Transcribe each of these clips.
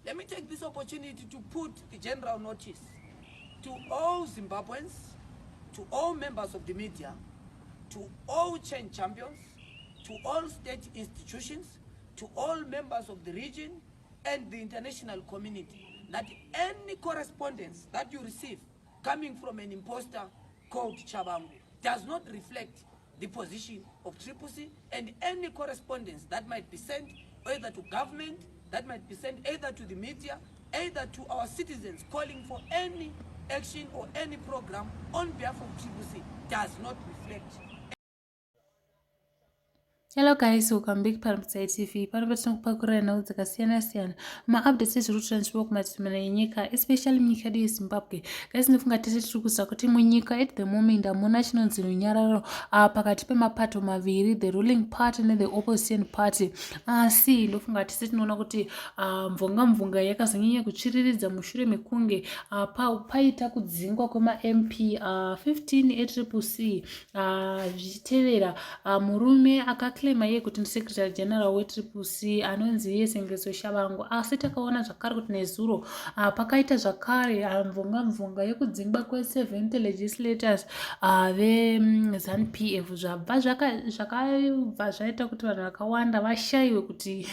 Let me take this opportunity to put the general notice to all Zimbabweans, to all members of the media, to all change champions, to all state institutions, to all members of the region and the international community, that any correspondence that you receive coming from an imposter called Tshabangu does not reflect the position of CCC, and any correspondence that might be sent either to government, that might be sent either to the media, either to our citizens calling for any action or any program on behalf of CCC does not reflect. Hello guys, welcome back to TV. Panopatinokupakurira nhau dzakasiyana-siyana ma-updates ezviri kutransfer kumatumana enyika, especially munyika yedu yeZimbabwe. Guys, ndofunga tese tiri kuziva kuti munyika at the moment hamuna chinonzi runyararo pakati pemapato maviri, the ruling party ne the opposition party. Asi ndofunga tese tinoona kuti mvonga yakazonyanya kuchiriridza mushure mekunge paita kudzingwa kwema-MP 15 eCCC zvichitevera murume akaklema iye kuti ndisecretary general weCCC anonzi Sengezo Tshabangu. Asi takaona zvakare kuti nezuro pakaita zvakare mvonga yekudzingwa kwe70 legislators veZANU-PF zvabva zvakabva zvaita kuti vanhu vakawanda vashayiwe kuti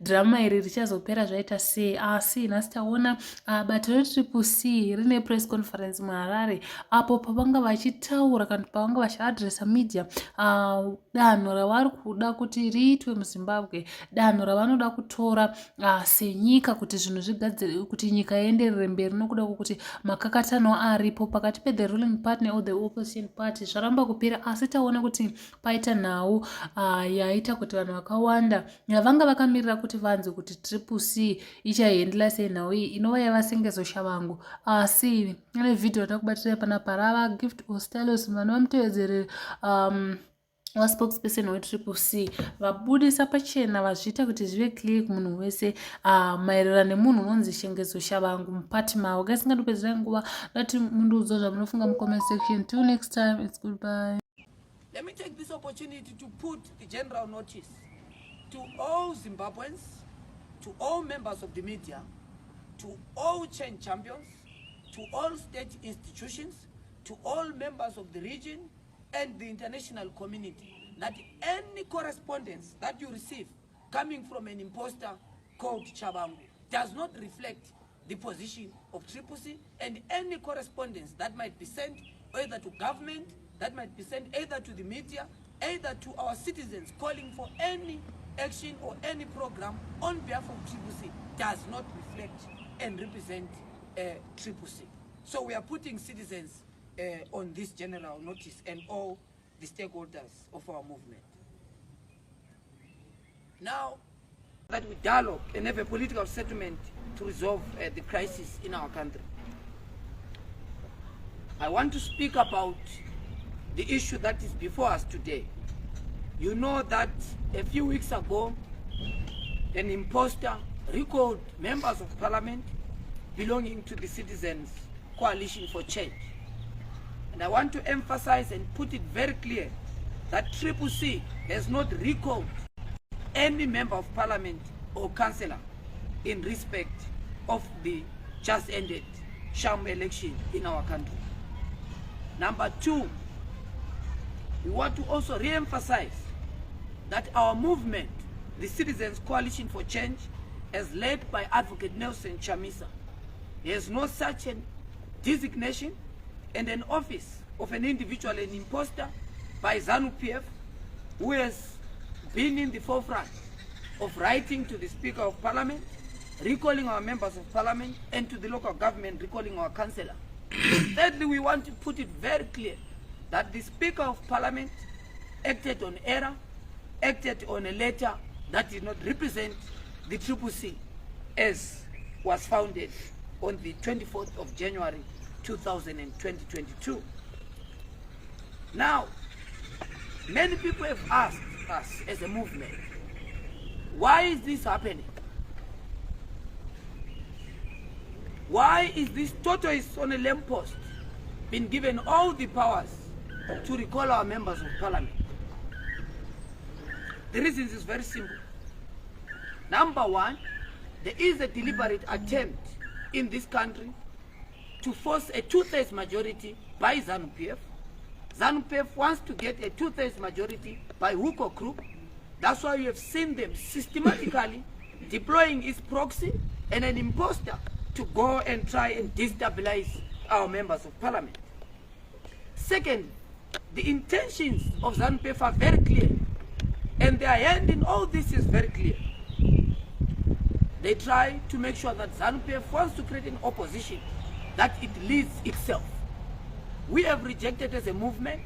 drama iri richazopera zvaita sei. Asi nhasi taona bato reCCC rine press conference muHarare apo pavanga vachitaura kana pavanga vachiadresa media danho ravari kuda kuti riitwe muZimbabwe, danho ravanoda kutora senyika kuti zvinhu zvigadzire, kuti nyika ienderere mberi, nokuda kwokuti makakatano aripo pakati pe-the ruling party or the opposition party zvaramba kupera. Asi taona kuti paita nhau yaita kuti vanhu vakawanda vanga vakamirira kuti vanzwe kuti CCC ichaendela sei nhau iyi inova yava Sengezo Tshabangu. Asi ine vhidhiyo ndakubatira panapa rava gift hostalos vanhu vamutevedzere waspokesperson weCCC vabudisa pachena vazviita kuti zvive clear kumunhu wese maererano nemunhu unonzi Sengezo Tshabangu mupati mavo. Guys, ngatopedzera nguva ndati mundiudza zvamunofunga mucomment section. Till next time, it's goodbye. Let me take this opportunity to put the general notice to all Zimbabweans, to all members of the media, to all change champions, to all state institutions, to all members of the region and the international community, that any correspondence that you receive coming from an imposter called Tshabangu does not reflect the position of CCC, and any correspondence that might be sent either to government, that might be sent either to the media, either to our citizens calling for any action or any program on behalf of CCC does not reflect and represent CCC. So we are putting citizens on this general notice and all the stakeholders of our movement. Now that we dialogue and have a political settlement to resolve the crisis in our country, I want to speak about the issue that is before us today. You know that a few weeks ago, an imposter recalled members of parliament belonging to the Citizens Coalition for Change. And I want to emphasize and put it very clear that CCC has not recalled any member of parliament or councillor in respect of the just ended sham election in our country. Number two, we want to also re-emphasize that our movement, the Citizens Coalition for Change, as led by Advocate Nelson Chamisa, has no such a designation and an office of an individual, an imposter by ZANU-PF, who has been in the forefront of writing to the Speaker of Parliament, recalling our members of Parliament, and to the local government, recalling our councillor. Thirdly, we want to put it very clear that the Speaker of Parliament acted on error, acted on a letter that did not represent the CCC as was founded on the 24th of January 2022. Now, many people have asked us as a movement, why is this happening? Why is this tortoise on a lamppost been given all the powers to recall our members of parliament? The reason is very simple. Number one, there is a deliberate attempt in this country to force a 2/3 majority by ZANU-PF. ZANU-PF wants to get a 2/3 majority by hook or crook. That's why you have seen them systematically deploying its proxy and an imposter to go and try and destabilize our members of parliament. Second, the intentions of ZANU-PF are very clear, and their hand in all this is very clear. They try to make sure that ZANU-PF wants to create an opposition that it leads itself. We have rejected as a movement,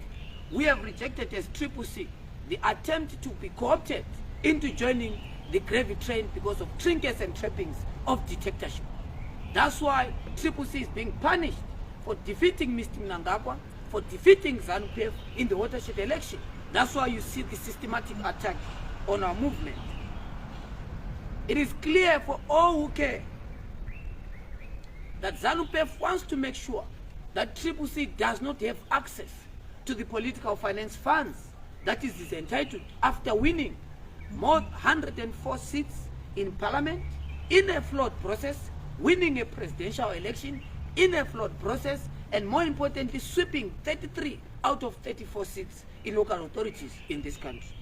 we have rejected as CCC the attempt to be co-opted into joining the gravy train because of trinkets and trappings of dictatorship. That's why CCC is being punished for defeating Mr. Mnangagwa, for defeating ZANU-PF in the watershed election. That's why you see the systematic attack on our movement. It is clear for all who care that ZANU-PF wants to make sure that CCC does not have access to the political finance funds that it is entitled after winning more 104 seats in parliament in a flawed process, winning a presidential election in a flawed process, and more importantly, sweeping 33 out of 34 seats in local authorities in this country.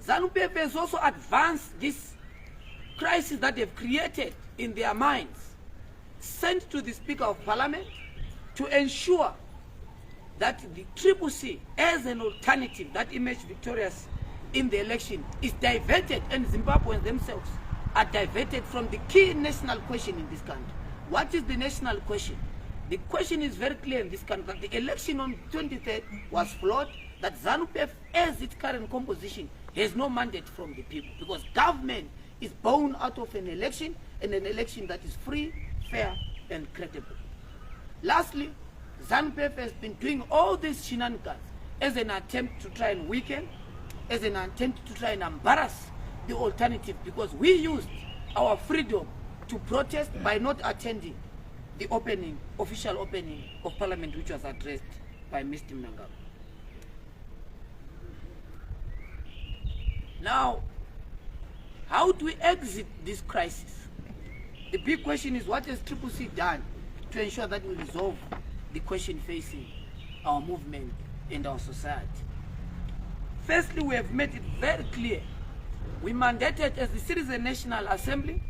ZANU-PF has also advanced this crisis that they've created in their minds, sent to the Speaker of Parliament to ensure that the CCC as an alternative that emerged victorious in the election is diverted, and Zimbabweans themselves are diverted from the key national question in this country. What is the national question? The question is very clear in this country that the election on 23rd was flawed, that ZANU-PF as its current composition has no mandate from the people, because government is born out of an election, and an election that is free, fair, and credible. Lastly, ZANU-PF has been doing all these shenanigans as an attempt to try and weaken, as an attempt to try and embarrass the alternative, because we used our freedom to protest by not attending the official opening of parliament, which was addressed by Mr. Mnangagwa. Now, how do we exit this crisis? The big question is, what has CCC done to ensure that we resolve the question facing our movement and our society? Firstly, we have made it very clear. We mandated as the Citizen National Assembly,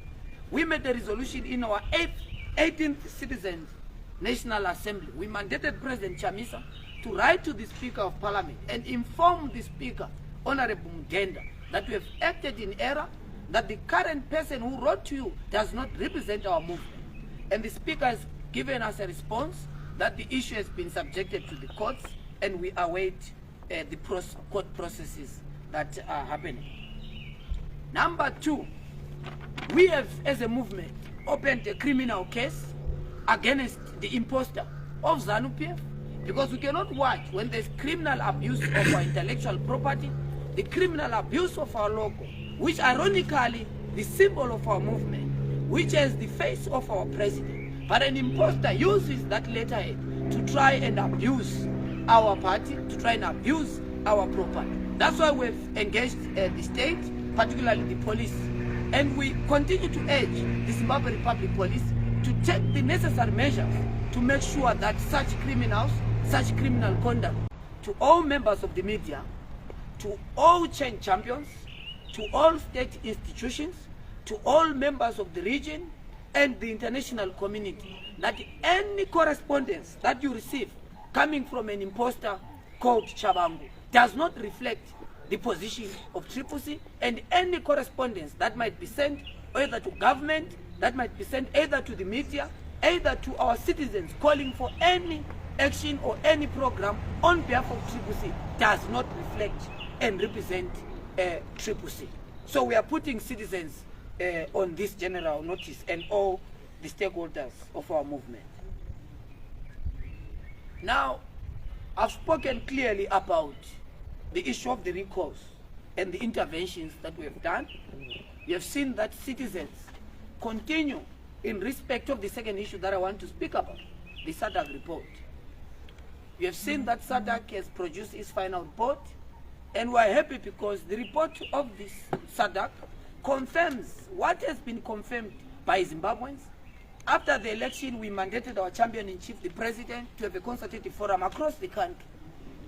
we made a resolution in our 18th Citizen National Assembly. We mandated President Chamisa to write to the Speaker of Parliament and inform the Speaker, Honorable Mudenda, that we have acted in error, that the current person who wrote to you does not represent our movement. And the Speaker has given us a response that the issue has been subjected to the courts, and we await the court processes that are happening. Number two, we have, as a movement, opened a criminal case against the imposter of ZANU-PF, because we cannot watch when there's criminal abuse of our intellectual property, the criminal abuse of our logo, which ironically the symbol of our movement, which is the face of our president, but an imposter uses that letterhead to try and abuse our party, to try and abuse our property. That's why we've engaged the state, particularly the police, and we continue to urge the Zimbabwe Republic Police to take the necessary measures to make sure that such criminals, such criminal conduct, to all members of the media, to all change champions, to all state institutions, to all members of the region and the international community, that any correspondence that you receive coming from an imposter called Tshabangu does not reflect the position of CCC, and any correspondence that might be sent either to government, that might be sent either to the media, either to our citizens calling for any action or any program on behalf of CCC does not reflect and represent CCC. So we are putting citizens on this general notice and all the stakeholders of our movement. Now, I've spoken clearly about the issue of the recalls and the interventions that we have done. We have seen that citizens continue in respect of the second issue that I want to speak about, the SADC report. We have seen that SADC has produced its final report, and we are happy because the report of this SADC confirms what has been confirmed by Zimbabweans. After the election, we mandated our champion-in-chief, the president, to have a consultative forum across the country.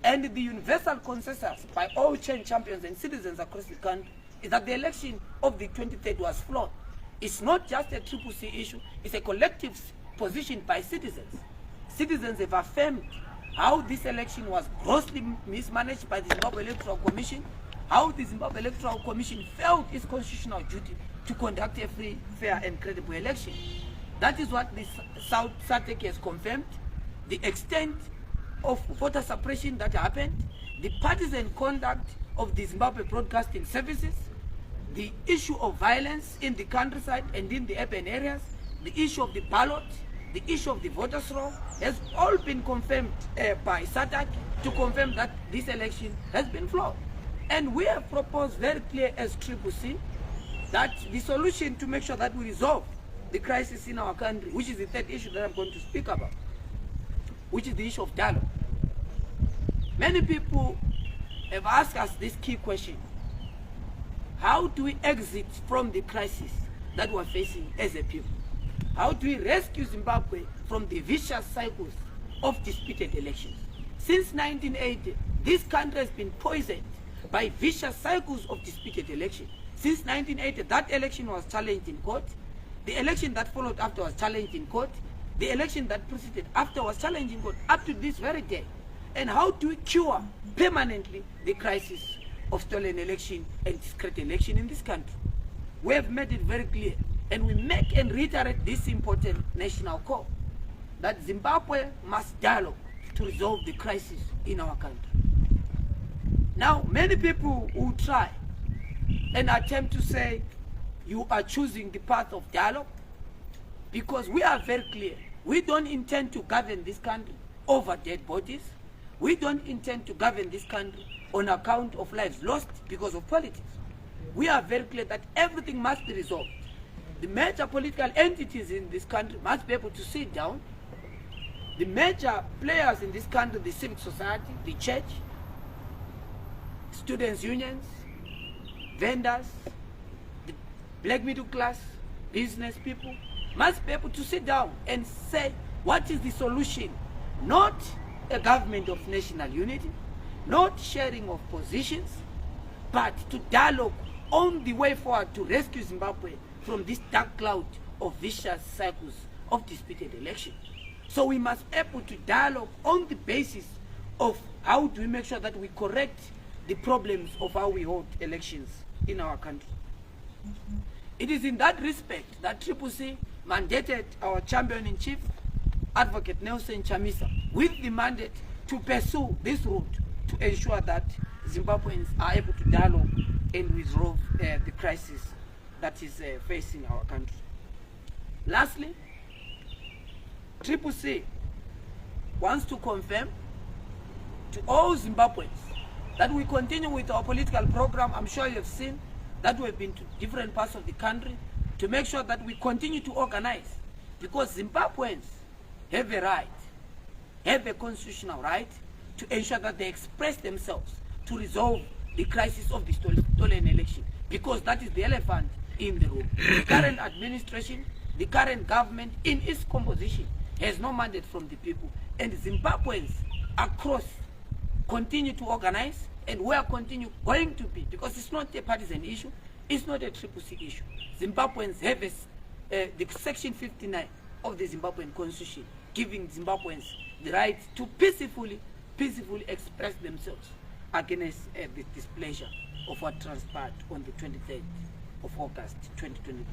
And the universal consensus by all chain champions and citizens across the country is that the election of the 23rd was flawed. It's not just a Triple C issue, it's a collective position by citizens. Citizens have affirmed how this election was grossly mismanaged by the Zimbabwe Electoral Commission, how the Zimbabwe Electoral Commission failed its constitutional duty to conduct a free, fair and credible election. That is what the South SADC has confirmed, the extent of voter suppression that happened, the partisan conduct of the Zimbabwe Broadcasting Services, the issue of violence in the countryside and in the urban areas, the issue of the ballot, the issue of the voters' roll, has all been confirmed by SADC to confirm that this election has been flawed. And we have proposed very clear as Triple C that the solution to make sure that we resolve the crisis in our country, which is the third issue that I'm going to speak about, which is the issue of dialogue. Many people have asked us this key question: how do we exit from the crisis that we're facing as a people? How do we rescue Zimbabwe from the vicious cycles of disputed elections? Since 1980, this country has been poisoned by vicious cycles of disputed elections. Since 1980, that election was challenged in court. The election that followed after was challenged in court. The election that preceded after was challenged in court up to this very day. And how do we cure permanently the crisis of stolen election and discrete election in this country? We have made it very clear, and we make and reiterate this important national call, that Zimbabwe must dialogue to resolve the crisis in our country. Now, many people will try and attempt to say you are choosing the path of dialogue, because we are very clear. We don't intend to govern this country over dead bodies. We don't intend to govern this country on account of lives lost because of politics. We are very clear that everything must be resolved. The major political entities in this country must be able to sit down. The major players in this country, the civic society, the church, students' unions, vendors, the black middle class, business people, must be able to sit down and say what is the solution. Not a government of national unity, not sharing of positions, but to dialogue on the way forward to rescue Zimbabwe from this dark cloud of vicious cycles of disputed elections. So we must be able to dialogue on the basis of how do we make sure that we correct the problems of how we hold elections in our country. It is in that respect that Triple C mandated our champion-in-chief, Advocate Nelson Chamisa, with the mandate to pursue this route to ensure that Zimbabweans are able to dialogue and resolve the crisis that is facing our country. Lastly, Triple C wants to confirm to all Zimbabweans that we continue with our political program. I'm sure you have seen that we've been to different parts of the country to make sure that we continue to organize, because Zimbabweans have a right, have a constitutional right to ensure that they express themselves to resolve the crisis of the stolen election, because that is the elephant in the room. The current administration, the current government in its composition has no mandate from the people, and Zimbabweans across continue to organize, and we are going to be, because it's not a partisan issue, it's not a Triple C issue. Zimbabweans have the Section 59 of the Zimbabwean Constitution giving Zimbabweans the right to peacefully express themselves against the displeasure of what transpired on the 23rd of August 2023.